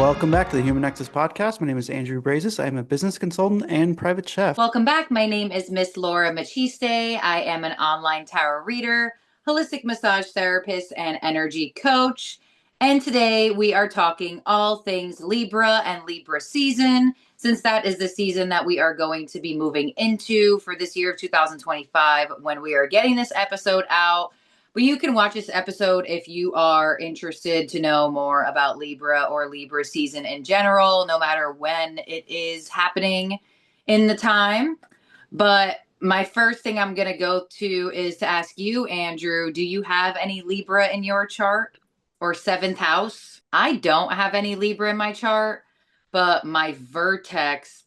Welcome back to the Human Nexus podcast. My name is Andrew Brazis. I am a business consultant and private chef. Welcome back. My name is Miss Laura Machiste. I am an online tarot reader, holistic massage therapist, and energy coach. And today we are talking all things Libra and Libra season, since that is the season that we are going to be moving into for this year of 2025 when we are getting this episode out. But you can watch this episode if you are interested to know more about Libra or Libra season in general, no matter when it is happening in the time. But my first thing I'm going to go to is to ask you, Andrew, do you have any Libra in your chart or seventh house? I don't have any Libra in my chart, but my vertex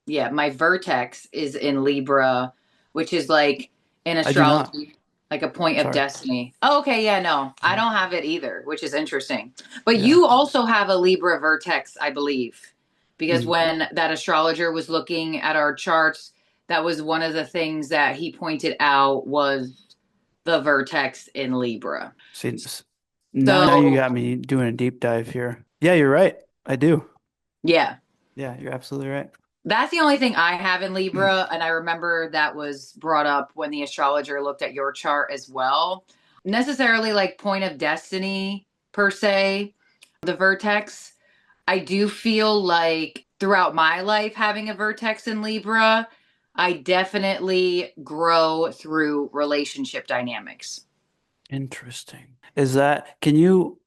is in Libra, which is like in I do not. astrology, like a point of Sorry. destiny. Oh, okay. Yeah, no, I don't have it either, which is interesting. But Yeah. you also have a Libra vertex, I believe, because Mm. when that astrologer was looking at our charts, that was one of the things that he pointed out was the vertex in Libra. See, now you So, got me doing a deep dive here. Yeah, you're right. I do. yeah, Yeah, you're absolutely right. that's the only thing I have in Libra. And I remember that was brought up when the astrologer looked at your chart as well. Necessarily like point of destiny, per se, the vertex. I do feel like throughout my life, having a vertex in Libra, I definitely grow through relationship dynamics. Interesting. Can you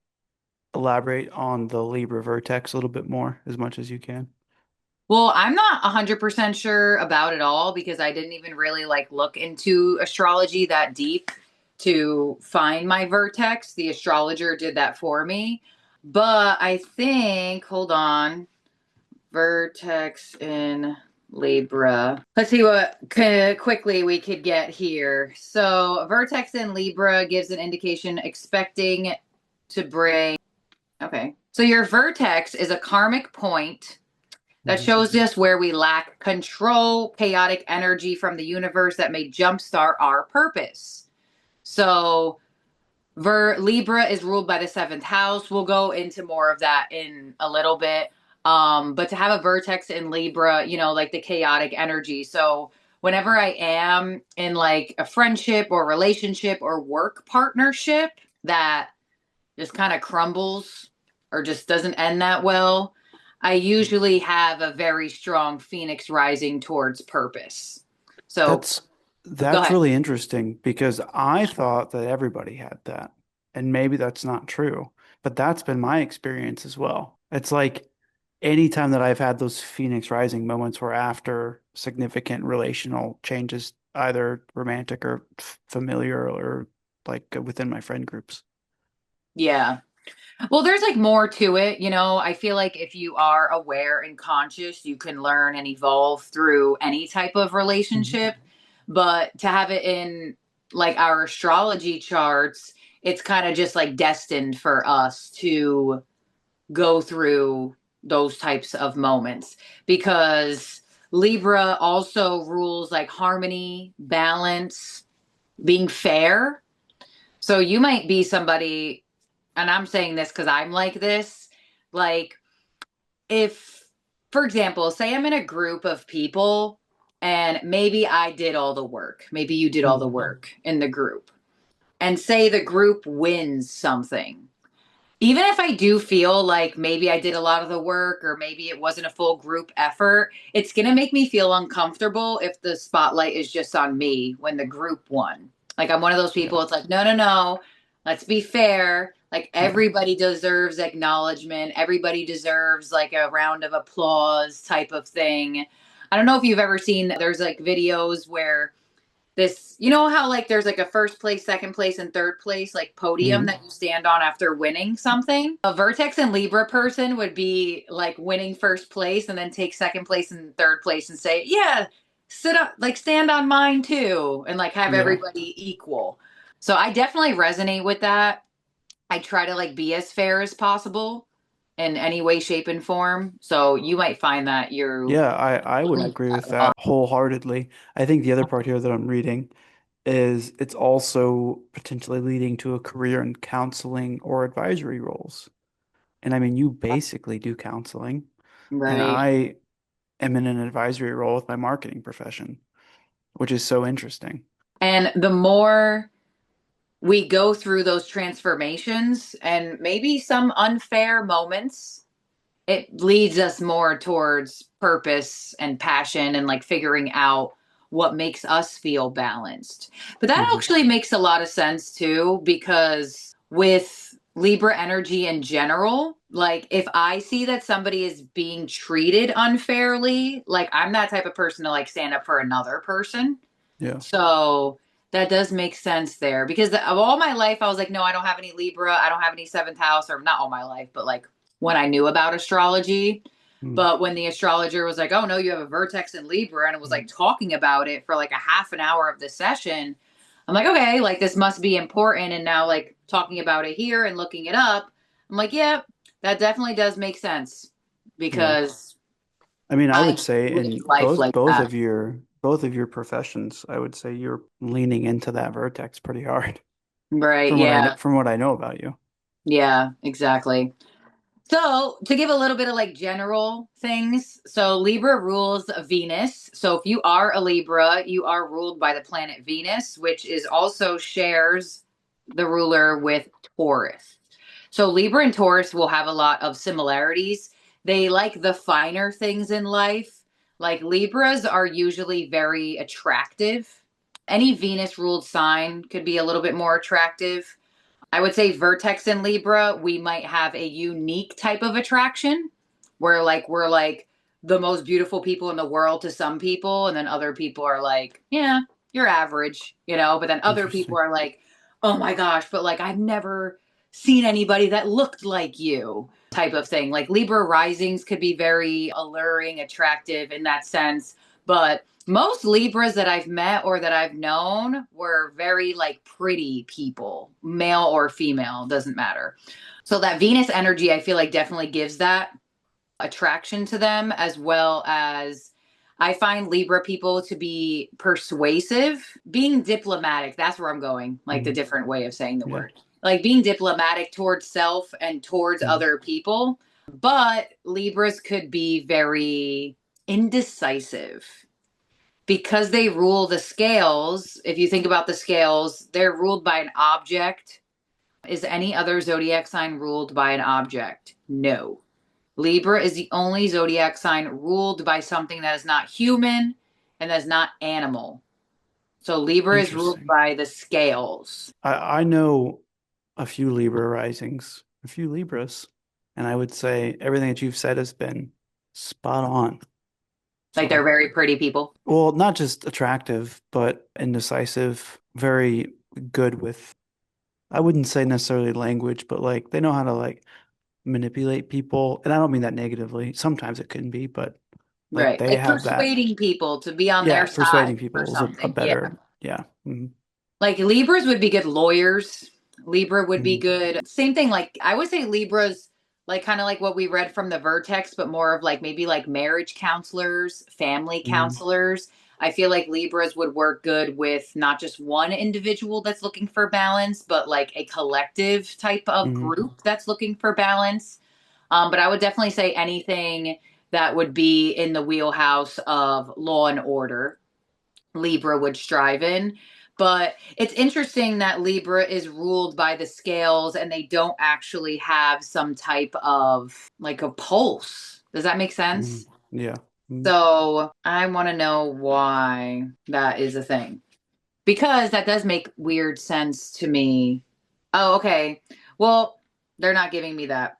elaborate on the Libra vertex a little bit more, as much as you can? Well, I'm not 100% sure about it all because I didn't even really like look into astrology that deep to find my vertex. The astrologer did that for me. But I think, hold on, vertex in Libra. Let's see what quickly we could get here. So, vertex in Libra gives an indication expecting to bring. Okay. So, your vertex is a karmic point that Mhm. shows us where we lack control, chaotic energy from the universe that may jumpstart our purpose. So, Libra is ruled by the seventh house. We'll go into more of that in a little bit. But to have a vertex in Libra, like the chaotic energy. So whenever I am in like a friendship or relationship or work partnership that just kind of crumbles or just doesn't end that well, I usually have a very strong Phoenix rising towards purpose. So That's go that's ahead. really interesting because I thought that everybody had that. And maybe that's not true, but that's been my experience as well. It's like anytime that I've had those Phoenix Rising moments were after significant relational changes, either romantic or familiar or like within my friend groups. Yeah. Well, there's like more to it, I feel like if you are aware and conscious, you can learn and evolve through any type of Mhm. relationship. But to have it in like our astrology charts, it's kind of just like destined for us to go through those types of moments because Libra also rules like harmony, balance, being fair. So you might be somebody, and I'm saying this because I'm like this, like if, for example, say I'm in a group of people and maybe I did all the work, maybe you did all the Mhm. work in the group, and say the group wins something. Even if I do feel like maybe I did a lot of the work or maybe it wasn't a full group effort, it's going to make me feel uncomfortable if the spotlight is just on me when the group won. Like I'm one of those Yeah. people, it's like, no, no, no, let's be fair. Like Yeah. everybody deserves acknowledgement. Everybody deserves like a round of applause type of thing. I don't know if you've ever seen, there's like videos where how like there's like a first place, second place, and third place like podium Mhm. that you stand on after winning something. A Vertex and Libra person would be like winning first place and then take second place and third place and say, yeah, sit up, like stand on mine too, and like have Yeah. everybody equal. So I definitely resonate with that. I try to like be as fair as possible in any way, shape, and form. So you might find that you're Yeah, I would agree with well. that wholeheartedly. I think the other part here that I'm reading is it's also potentially leading to a career in counseling or advisory roles. And I mean, you basically do counseling, and Right. I am in an advisory role with my marketing profession, which is so interesting. And the more we go through those transformations and maybe some unfair moments, it leads us more towards purpose and passion and like figuring out what makes us feel balanced. But that Hmm. actually makes a lot of sense too, because with Libra energy in general, like if I see that somebody is being treated unfairly, like I'm that type of person to like stand up for another person. Yeah. So that does make sense there because of all my life, I was like, no, I don't have any Libra. I don't have any seventh house, or not all my life, but like when I knew about astrology. Mm. But when the astrologer was like, oh, no, you have a vertex in Libra, and it was like talking about it for like a half an hour of the session, I'm like, okay, like this must be important. And now, like talking about it here and looking it up, I'm like, yeah, that definitely does make sense Yeah. because I mean, I I would say live in life like that. both of your professions, I would say you're leaning into that vertex pretty hard Right. know Yeah. from what I know about you. Yeah, exactly. So, to give a little bit of like general things, so Libra rules Venus. So, if you are a Libra, you are ruled by the planet Venus, which is also shares the ruler with Taurus. So, Libra and Taurus will have a lot of similarities. They like the finer things in life. Like Libras are usually very attractive. Any Venus ruled sign could be a little bit more attractive. I would say Vertex and Libra, we might have a unique type of attraction where like we're like the most beautiful people in the world to some people, and then other people are like, yeah, you're average, you know, but then other people Interesting. are like, oh my gosh, but like I've never seen anybody that looked like you type of thing. Like Libra risings could be very alluring, attractive in that sense, but most Libras that I've met or that I've known were very like pretty people, male or female, doesn't matter. So that Venus energy, I feel like definitely gives that attraction to them, as well as I find Libra people to be persuasive, being diplomatic. That's where I'm going, like the Mm. different way of saying the Yeah. word. Like being diplomatic towards self and towards Mm. other people. But Libras could be very indecisive because they rule the scales. If you think about the scales, they're ruled by an object. Is any other zodiac sign ruled by an object? No. Libra is the only zodiac sign ruled by something that is not human and that's not animal. So Libra is ruled Interesting. by the scales. I know a few Libra risings, a few Libras, and I would say everything that you've said has been spot on. Like they're So, very pretty people. well, not just attractive, but indecisive, very good with, I wouldn't say necessarily language, but like they know how to like manipulate people. And I don't mean that negatively. Sometimes it can be, but like Right. they Like have that. persuading people to be on Yeah, their persuading side or people is a something. Yeah. better, yeah. Mhm. Like Libras would be good lawyers. Libra would be Mhm. good. Same thing. Like I would say Libras, like kind of like what we read from the Vertex, but more of like maybe like marriage counselors, family Mhm. counselors. I feel like Libras would work good with not just one individual that's looking for balance, but like a collective type of Mhm. group that's looking for balance. But I would definitely say anything that would be in the wheelhouse of law and order Libra would strive in. But it's interesting that Libra is ruled by the scales and they don't actually have some type of like a pulse. Does that make Mhm. sense? Yeah. Mhm. So I want to know why that is a thing. Because that does make weird sense to me. Oh, okay. Well, they're not giving me that.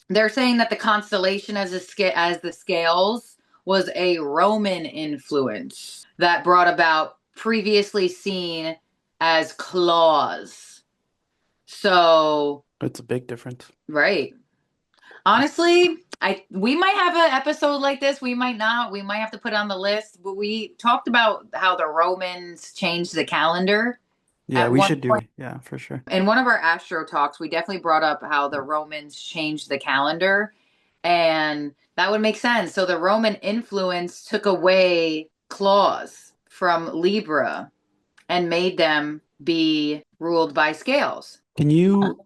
They're saying that the constellation as the scales was a Roman influence that brought about previously seen as claws. So, It's a big difference. right. Honestly, I we might have an episode like this. We might not. We might have to put it on the list. But we talked about how the Romans changed the calendar Yeah, at we one should do point. it. Yeah, for sure. In one of our astro talks, we definitely brought up how the Romans changed the calendar, and that would make sense. So the Roman influence took away claws from Libra and made them be ruled by scales. Can you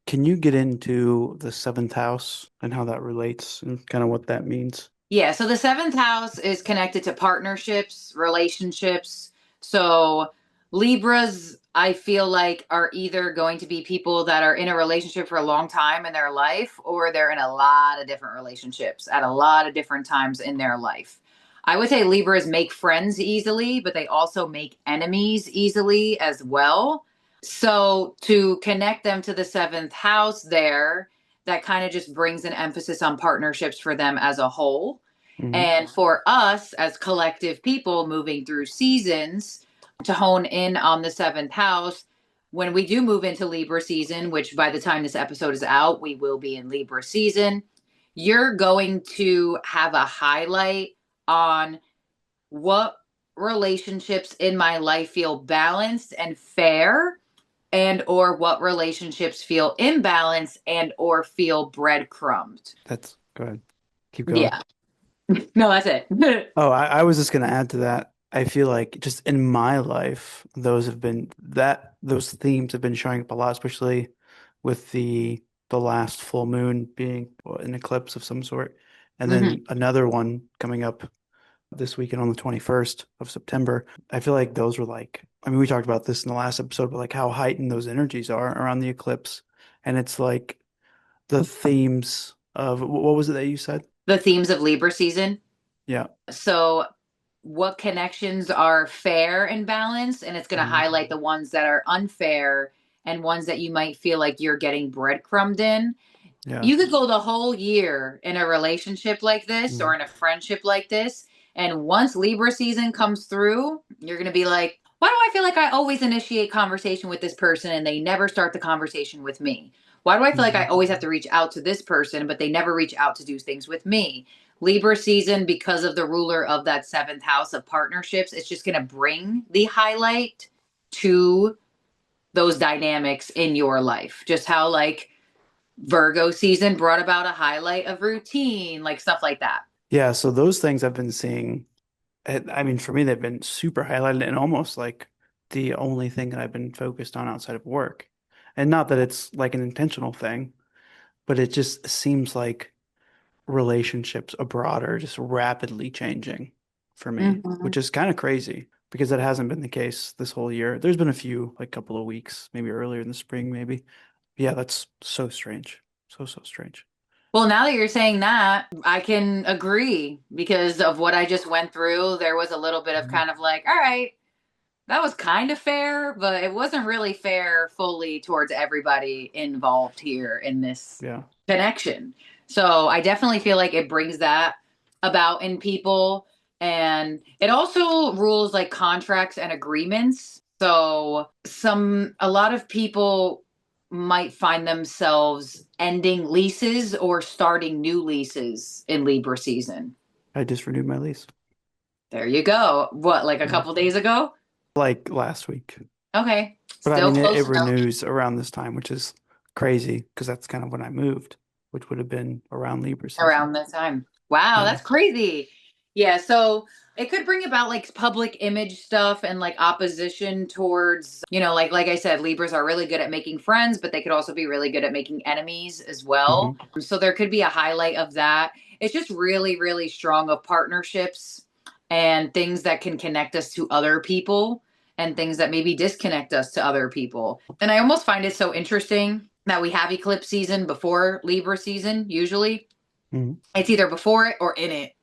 Can you get into the seventh house and how that relates and kind of what that means? Yeah, so the seventh house is connected to partnerships, relationships. So Libras, I feel like, are either going to be people that are in a relationship for a long time in their life, or they're in a lot of different relationships at a lot of different times in their life. I would say Libras make friends easily, but they also make enemies easily as well. So to connect them to the seventh house there, that kind of just brings an emphasis on partnerships for them as a whole. Hmm. And for us as collective people moving through seasons to hone in on the seventh house, when we do move into Libra season, which by the time this episode is out, we will be in Libra season, you're going to have a highlight on what relationships in my life feel balanced and fair, and or what relationships feel imbalanced and or feel breadcrumbed. That's go ahead. Keep going. Yeah. No, that's it. Oh, I was just going to add to that. I feel like just in my life, those themes have been showing up a lot, especially with the last full moon being an eclipse of some sort, and Hmm. then another one coming up this weekend on the 21st of September. I feel like those were like, I mean, we talked about this in the last episode, but like how heightened those energies are around the eclipse. And it's like the themes of what was it that you said? The themes of Libra season. Yeah. So, what connections are fair and balanced? And it's going to Mhm. highlight the ones that are unfair and ones that you might feel like you're getting breadcrumbed in. Yeah. You could go the whole year in a relationship like this or Mhm. in a friendship like this. And once Libra season comes through, you're going to be like, why do I feel like I always initiate conversation with this person and they never start the conversation with me? Why do I feel like I Mhm. always have to reach out to this person, but they never reach out to do things with me? Libra season, because of the ruler of that seventh house of partnerships, it's just going to bring the highlight to those dynamics in your life. Just how, like, Virgo season brought about a highlight of routine, like stuff like that. Yeah. So those things I've been seeing, I mean, for me, they've been super highlighted and almost like the only thing that I've been focused on outside of work. And not that it's like an intentional thing, but it just seems like relationships abroad are just rapidly changing for me, Hmm. which is kind of crazy because that hasn't been the case this whole year. There's been a few, like couple of weeks, maybe earlier in the spring, maybe. Yeah, that's so strange. So, so strange. Well, now that you're saying that, I can agree because of what I just went through. There was a little bit of Mhm. kind of like, all right, that was kind of fair, but it wasn't really fair fully towards everybody involved here in this Yeah. connection. So I definitely feel like it brings that about in people. And it also rules like contracts and agreements. So a lot of people might find themselves ending leases or starting new leases in Libra season. I just renewed my lease. There you go. What, like a Yeah. couple days ago? Like last week. Okay. But I Still mean, it close enough. renews around this time, which is crazy because that's kind of when I moved, which would have been around Libra season. Around that time. Wow, Yeah. that's crazy. Yeah, so it could bring about like public image stuff and like opposition towards, like I said, Libras are really good at making friends, but they could also be really good at making enemies as well. Hmm. So there could be a highlight of that. It's just really, really strong of partnerships and things that can connect us to other people and things that maybe disconnect us to other people. And I almost find it so interesting that we have eclipse season before Libra season, usually Hmm. it's either before it or in it,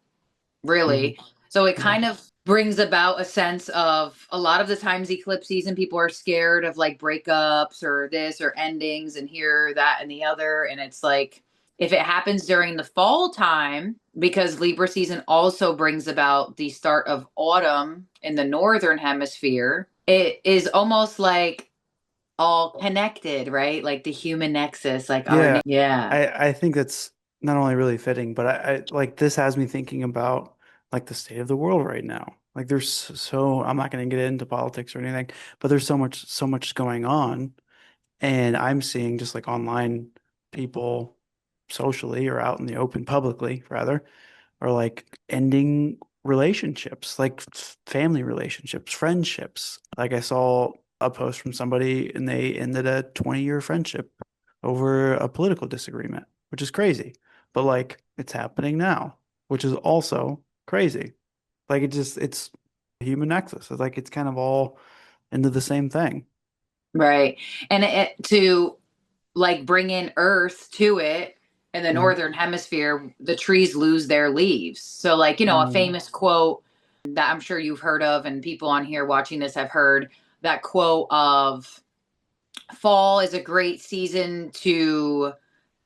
Hmm. really. So it Yeah. kind of brings about a sense of a lot of the times eclipse season, people are scared of like breakups or this or endings and here, that, and the other. And it's like, if it happens during the fall time, because Libra season also brings about the start of autumn in the northern hemisphere, it is almost like all connected, right? Like the human nexus, like our, Yeah. yeah. I think that's not only really fitting, but I like this has me thinking about like the state of the world right now. Like there's so I'm not going to get into politics or anything, but there's so much going on, and I'm seeing just like online people socially or out in the open publicly rather are like ending relationships, like family relationships, friendships. Like I saw a post from somebody and they ended a 20-year friendship over a political disagreement, which is crazy. But like it's happening now, which is also crazy. Like it's human nexus. It's like it's kind of all into the same thing. Right. And to like bring in earth to it in the Mm, northern hemisphere, the trees lose their leaves. So like, a mm, famous quote that I'm sure you've heard of and people on here watching this have heard, that quote of fall is a great season to,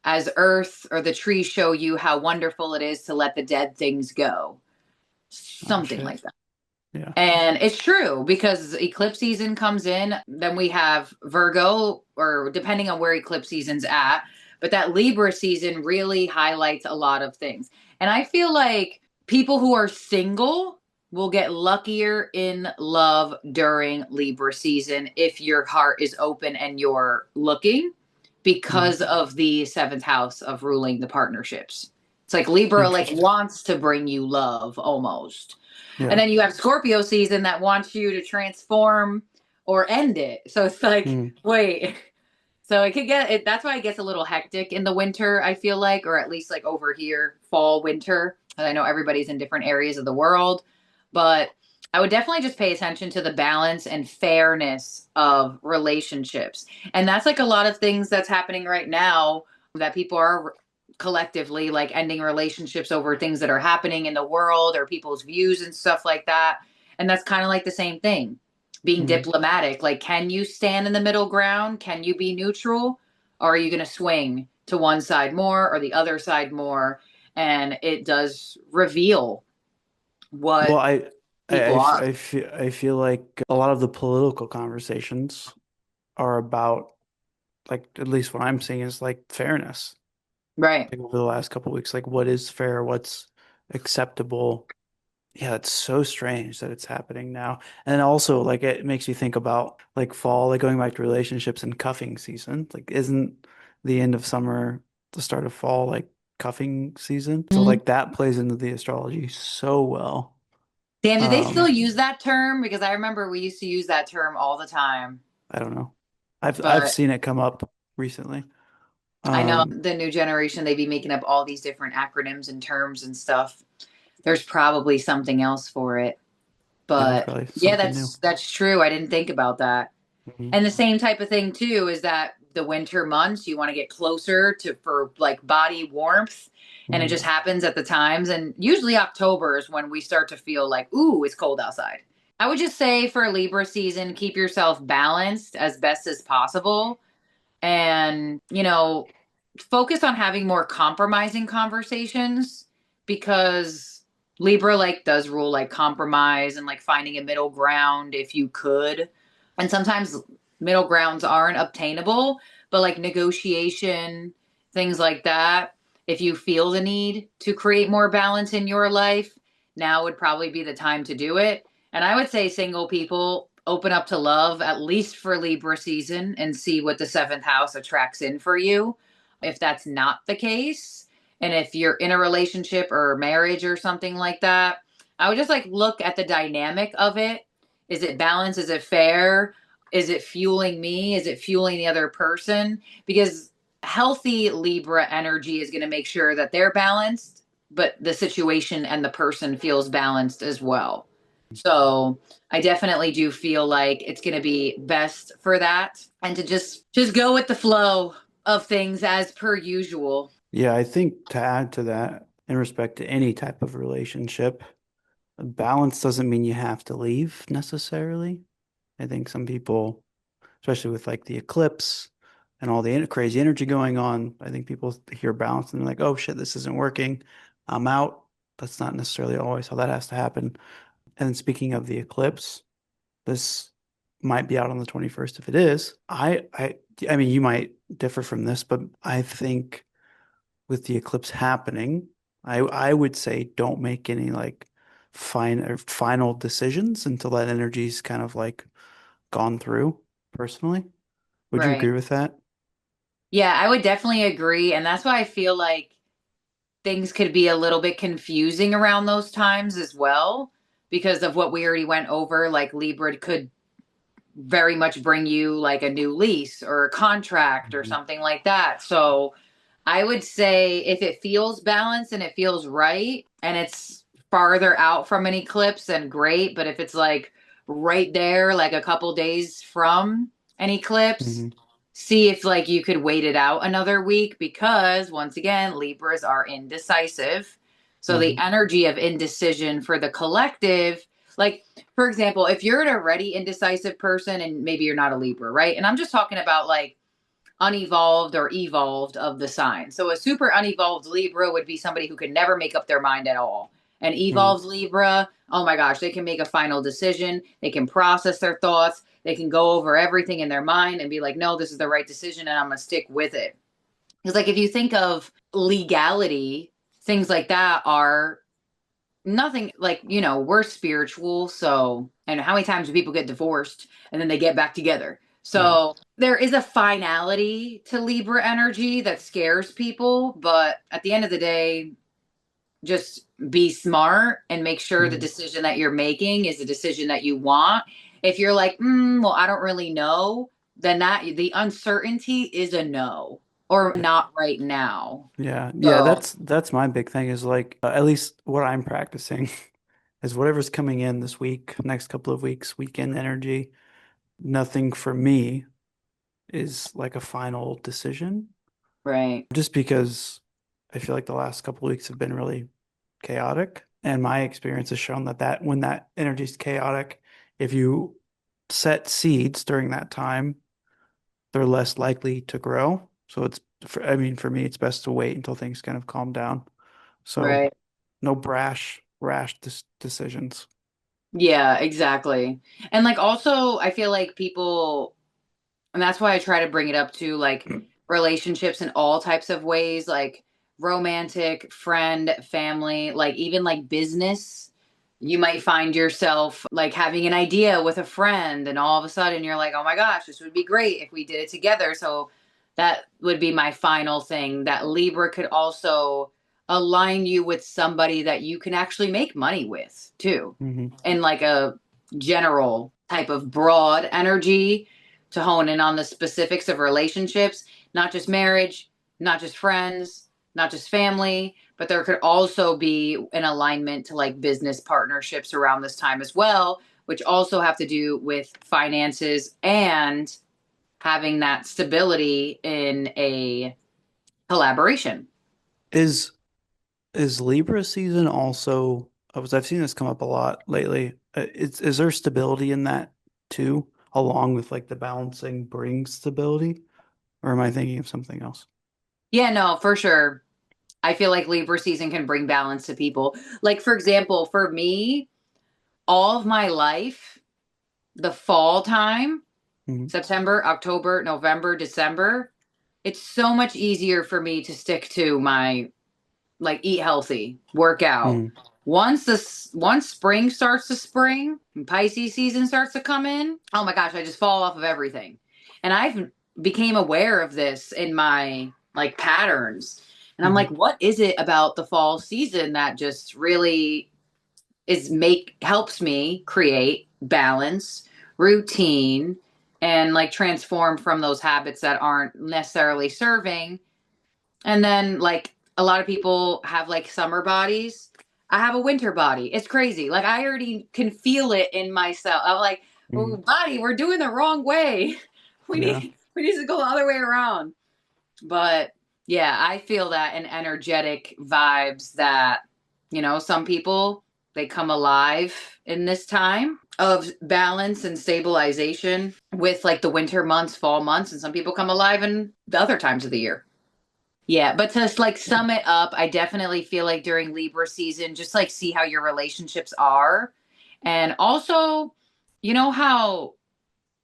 as earth or the trees show you how wonderful it is to let the dead things go. oh Something shit. like that. Yeah. And it's true because eclipse season comes in, then we have Virgo, or depending on where eclipse season's at, but that Libra season really highlights a lot of things. And I feel like people who are single will get luckier in love during Libra season if your heart is open and you're looking, Mm, because of the seventh house of ruling the partnerships. It's like Libra like interesting. wants to bring you love almost. And Yeah. then you have Scorpio season that wants you to transform or end it. So it's like, Mm, wait. So it could get it. That's why it gets a little hectic in the winter, I feel like, or at least like over here, fall, winter. And I know everybody's in different areas of the world, but I would definitely just pay attention to the balance and fairness of relationships. And that's like a lot of things that's happening right now, that people are collectively like ending relationships over things that are happening in the world or people's views and stuff like that. And that's kind of like the same thing, being mm. diplomatic. Like, can you stand in the middle ground? Can you be neutral? Or are you going to swing to one side more or the other side more? And it does reveal Well, what I, people are. I feel like a lot of the political conversations are about like at least what I'm seeing is like fairness. Right. Like over the last couple of weeks, like what is fair, what's acceptable. Yeah, it's so strange that it's happening now. And also like it makes you think about like fall, like going back to relationships and cuffing season. Like isn't the end of summer, the start of fall like cuffing season? So Mhm. like that plays into the astrology so well. Dan, do they still Um, use that term? Because I remember we used to use that term all the time. I don't know. I've But seen it come up recently. I know Um, the new generation, they be making up all these different acronyms and terms and stuff. There's probably something else for it. yeah, there's But probably yeah, something new. that's true. I didn't think about that. Mhm. And the same type of thing too is that the winter months you want to get closer to for like body warmth, and it Mhm. just happens at the times, and usually October is when we start to feel like, ooh, it's cold outside. I would just say for Libra season, keep yourself balanced as best as possible, and focus on having more compromising conversations, because Libra like does rule like compromise and like finding a middle ground if you could. And sometimes middle grounds aren't obtainable, but like negotiation, things like that. If you feel the need to create more balance in your life, now would probably be the time to do it. And I would say single people open up to love at least for Libra season and see what the seventh house attracts in for you. If that's not the case, and if you're in a relationship or marriage or something like that, I would just like look at the dynamic of it. Is it balanced? Is it fair? Is it fueling me? Is it fueling the other person? Because healthy Libra energy is going to make sure that they're balanced, but the situation and the person feels balanced as well. So I definitely do feel like it's going to be best for that, and to just go with the flow of things as per usual. Yeah, I think to add to that, in respect to any type of relationship, balance doesn't mean you have to leave necessarily. I think some people, especially with like the eclipse and all the crazy energy going on, I think people hear balance and they're like, oh shit, this isn't working. I'm out. That's not necessarily always how that has to happen. And speaking of the eclipse, this might be out on the 21st. If it is, I mean, you might differ from this, but I think with the eclipse happening, I would say don't make any like final decisions until that energy's kind of like gone through personally. Would you Right. agree with that? Yeah, I would definitely agree. And that's why I feel like things could be a little bit confusing around those times as well, because of what we already went over. Like Libra could very much bring you like a new lease or a contract or Mhm. something like that. So I would say if it feels balanced and it feels right and it's farther out from an eclipse, then great. But if it's like right there, like a couple days from an eclipse, Mhm. see if like you could wait it out another week because once again, Libras are indecisive. So the Mhm. energy of indecision for the collective, like for example, if you're an already indecisive person and maybe you're not a Libra, right? And I'm just talking about like unevolved or evolved of the sign. So a super unevolved Libra would be somebody who could never make up their mind at all. An Mhm. evolved Libra, oh my gosh, they can make a final decision. They can process their thoughts. They can go over everything in their mind and be like, no, this is the right decision and I'm going to stick with it. Because, like, if you think of legality, things like that are nothing like, we're spiritual. So, and how many times do people get divorced and then they get back together? Yeah. So, there is a finality to Libra energy that scares people. But at the end of the day, just be smart and make sure the Mhm. decision that you're making is the decision that you want. If you're like, well, I don't really know, then that the uncertainty is a no or Yeah. not right now. Yeah. Yeah. So, That's my big thing is like at least what I'm practicing is whatever's coming in this week, next couple of weeks, weekend energy. Nothing for me is like a final decision, right, just because I feel like the last couple of weeks have been really chaotic, and my experience has shown that when that energy is chaotic, if you set seeds during that time, they're less likely to grow. So I mean, for me, it's best to wait until things kind of calm down. So right. no rash decisions. Yeah, exactly. And like also I feel like people and that's why I try to bring it up to like relationships in all types of ways, like romantic, friend, family, like even like business. You might find yourself like having an idea with a friend, and all of a sudden you're like, oh my gosh, this would be great if we did it together. So that would be my final thing that Libra could also align you with somebody that you can actually make money with too, Hmm. in like a general type of broad energy to hone in on the specifics of relationships, not just marriage, not just friends, not just family, but there could also be an alignment to like business partnerships around this time as well, which also have to do with finances and having that stability in a collaboration. Is is Libra season also? I've seen this come up a lot lately. Is there stability in that too, along with like the balancing brings stability, or am I thinking of something else? Yeah, no, for sure. I feel like Libra season can bring balance to people. Like, for example, for me, all of my life, the fall time, Hmm. September, October, November, December, it's so much easier for me to stick to my like eat healthy, work out. Hmm. Once spring starts to spring and Pisces season starts to come in, oh my gosh, I just fall off of everything. And I've became aware of this in my like patterns. And I'm like, Hmm. what is it about the fall season that just really is make helps me create balance, routine, and like transform from those habits that aren't necessarily serving. And then like a lot of people have like summer bodies. I have a winter body. It's crazy. Like I already can feel it in myself. I'm like, oh, Hmm. body, we're doing the wrong way. We Yeah. need to go the other way around. But yeah, I feel that in energetic vibes that, some people they come alive in this time of balance and stabilization with like the winter months, fall months, and some people come alive in the other times of the year. Yeah, but to like Yeah. sum it up, I definitely feel like during Libra season, just like see how your relationships are. And also, you know how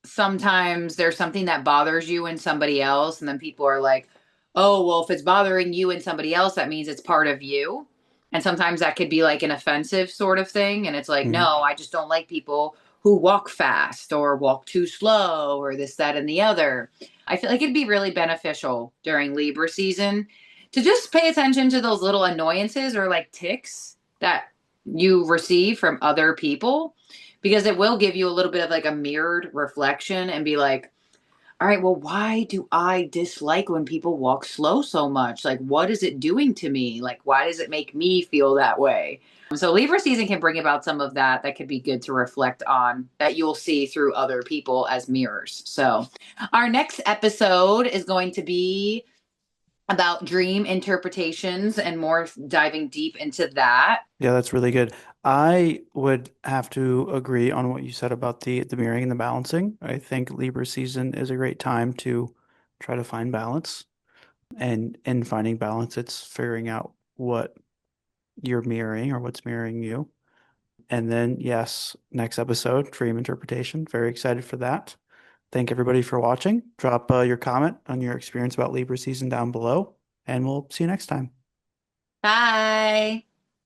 sometimes there's something that bothers you in somebody else, and then people are like, oh, well, if it's bothering you and somebody else, that means it's part of you. And sometimes that could be like an offensive sort of thing. And it's like, Hmm. no, I just don't like people who walk fast or walk too slow or this, that, and the other. I feel like it'd be really beneficial during Libra season to just pay attention to those little annoyances or like ticks that you receive from other people because it will give you a little bit of like a mirrored reflection and be like, all right, well, why do I dislike when people walk slow so much? Like, what is it doing to me? Like, why does it make me feel that way? So, Libra season can bring about some of that that could be good to reflect on that you'll see through other people as mirrors. So, our next episode is going to be about dream interpretations and more diving deep into that. Yeah, that's really good. I would have to agree on what you said about the mirroring and the balancing. I think Libra season is a great time to try to find balance. And in finding balance, it's figuring out what you're mirroring or what's mirroring you. And then, yes, next episode, dream interpretation. Very excited for that. Thank everybody for watching. Drop your comment on your experience about Libra season down below, and we'll see you next time. Bye.